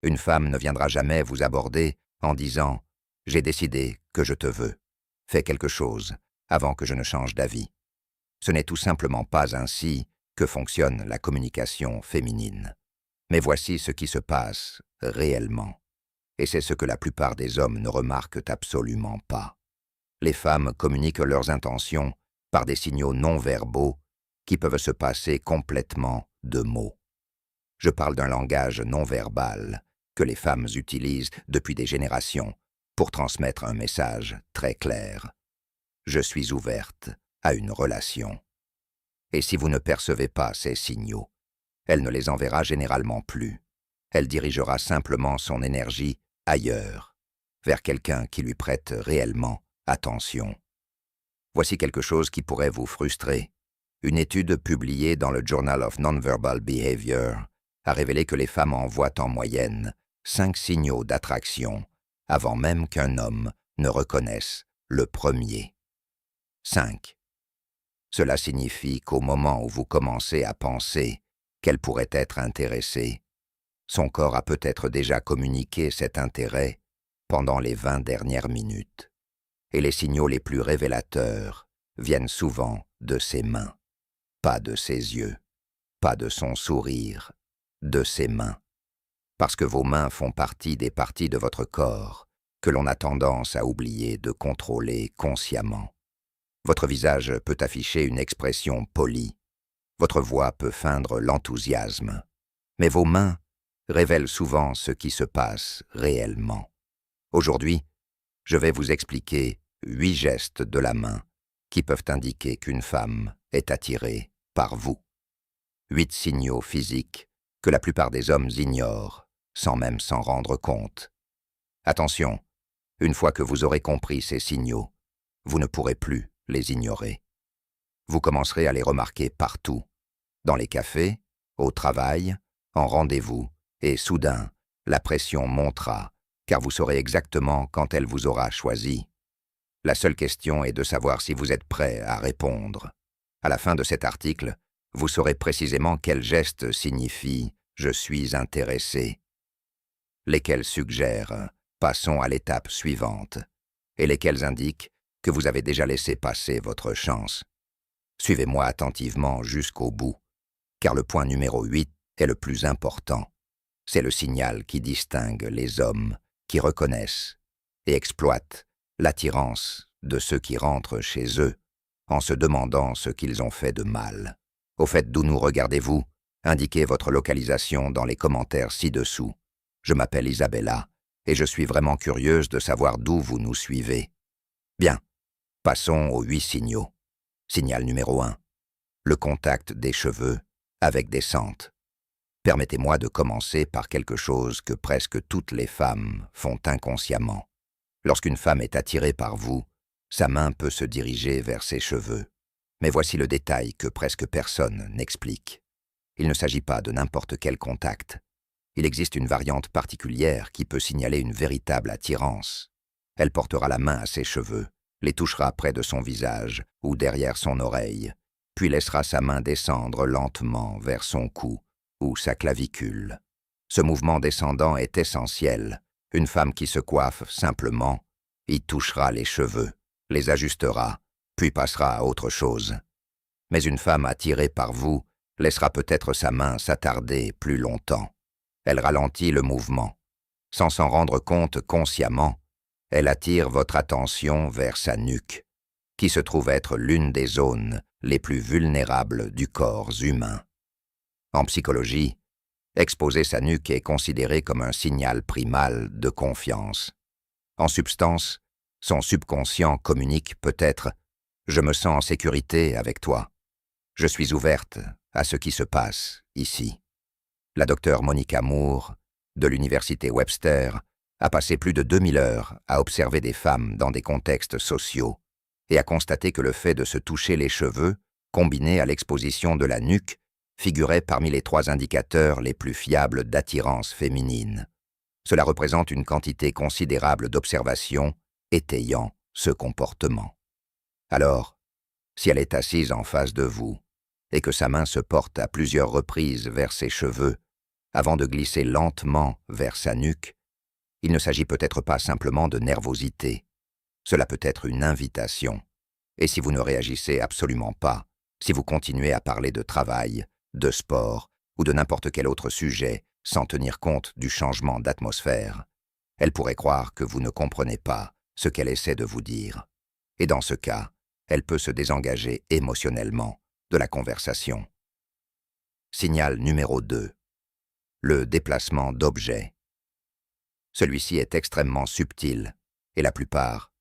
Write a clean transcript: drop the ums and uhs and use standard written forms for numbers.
Une femme ne viendra jamais vous aborder en disant « J'ai décidé que je te veux. Fais quelque chose avant que je ne change d'avis. » Ce n'est tout simplement pas ainsi que fonctionne la communication féminine. Mais voici ce qui se passe réellement. Et c'est ce que la plupart des hommes ne remarquent absolument pas. Les femmes communiquent leurs intentions par des signaux non-verbaux qui peuvent se passer complètement de mots. Je parle d'un langage non-verbal que les femmes utilisent depuis des générations pour transmettre un message très clair. Je suis ouverte à une relation. Et si vous ne percevez pas ces signaux, elle ne les enverra généralement plus. Elle dirigera simplement son énergie ailleurs, vers quelqu'un qui lui prête réellement attention. Voici quelque chose qui pourrait vous frustrer. Une étude publiée dans le Journal of Nonverbal Behavior a révélé que les femmes envoient en moyenne 5 signaux d'attraction avant même qu'un homme ne reconnaisse le premier. 5. Cela signifie qu'au moment où vous commencez à penser qu'elle pourrait être intéressée, son corps a peut-être déjà communiqué cet intérêt pendant les 20 dernières minutes. Et les signaux les plus révélateurs viennent souvent de ses mains, pas de ses yeux, pas de son sourire, de ses mains. Parce que vos mains font partie des parties de votre corps que l'on a tendance à oublier de contrôler consciemment. Votre visage peut afficher une expression polie, votre voix peut feindre l'enthousiasme, mais vos mains révèlent souvent ce qui se passe réellement. Aujourd'hui, je vais vous expliquer 8 gestes de la main qui peuvent indiquer qu'une femme est attirée par vous. 8 signaux physiques que la plupart des hommes ignorent sans même s'en rendre compte. Attention, une fois que vous aurez compris ces signaux, vous ne pourrez plus les ignorer. Vous commencerez à les remarquer partout, dans les cafés, au travail, en rendez-vous, et soudain, la pression montera, car vous saurez exactement quand elle vous aura choisi. La seule question est de savoir si vous êtes prêt à répondre. À la fin de cet article, vous saurez précisément quel geste signifie « je suis intéressé », lesquels suggèrent « passons à l'étape suivante » et lesquels indiquent que vous avez déjà laissé passer votre chance. Suivez-moi attentivement jusqu'au bout, car le point numéro 8 est le plus important. C'est le signal qui distingue les hommes qui reconnaissent et exploitent l'attirance de ceux qui rentrent chez eux en se demandant ce qu'ils ont fait de mal. Au fait, d'où nous regardez-vous? Indiquez votre localisation dans les commentaires ci-dessous. Je m'appelle Isabella et je suis vraiment curieuse de savoir d'où vous nous suivez. Bien, passons aux 8 signaux. Signal numéro 1. Le contact des cheveux avec des sentes. Permettez-moi de commencer par quelque chose que presque toutes les femmes font inconsciemment. Lorsqu'une femme est attirée par vous, sa main peut se diriger vers ses cheveux. Mais voici le détail que presque personne n'explique. Il ne s'agit pas de n'importe quel contact. Il existe une variante particulière qui peut signaler une véritable attirance. Elle portera la main à ses cheveux, les touchera près de son visage ou derrière son oreille, puis laissera sa main descendre lentement vers son cou ou sa clavicule. Ce mouvement descendant est essentiel. Une femme qui se coiffe simplement y touchera les cheveux, les ajustera, puis passera à autre chose. Mais une femme attirée par vous laissera peut-être sa main s'attarder plus longtemps. Elle ralentit le mouvement. Sans s'en rendre compte consciemment, elle attire votre attention vers sa nuque, qui se trouve être l'une des zones les plus vulnérables du corps humain. En psychologie, exposer sa nuque est considéré comme un signal primal de confiance. En substance, son subconscient communique peut-être « Je me sens en sécurité avec toi. Je suis ouverte à ce qui se passe ici. » La docteure Monica Moore, de l'université Webster, a passé plus de 2000 heures à observer des femmes dans des contextes sociaux et a constaté que le fait de se toucher les cheveux, combiné à l'exposition de la nuque, figurait parmi les 3 indicateurs les plus fiables d'attirance féminine. Cela représente une quantité considérable d'observations étayant ce comportement. Alors, si elle est assise en face de vous et que sa main se porte à plusieurs reprises vers ses cheveux, avant de glisser lentement vers sa nuque, il ne s'agit peut-être pas simplement de nervosité. Cela peut être une invitation. Et si vous ne réagissez absolument pas, si vous continuez à parler de travail, de sport ou de n'importe quel autre sujet sans tenir compte du changement d'atmosphère, elle pourrait croire que vous ne comprenez pas ce qu'elle essaie de vous dire. Et dans ce cas, elle peut se désengager émotionnellement de la conversation. Signal numéro 2. Le déplacement d'objets. Celui-ci est extrêmement subtil et la plupart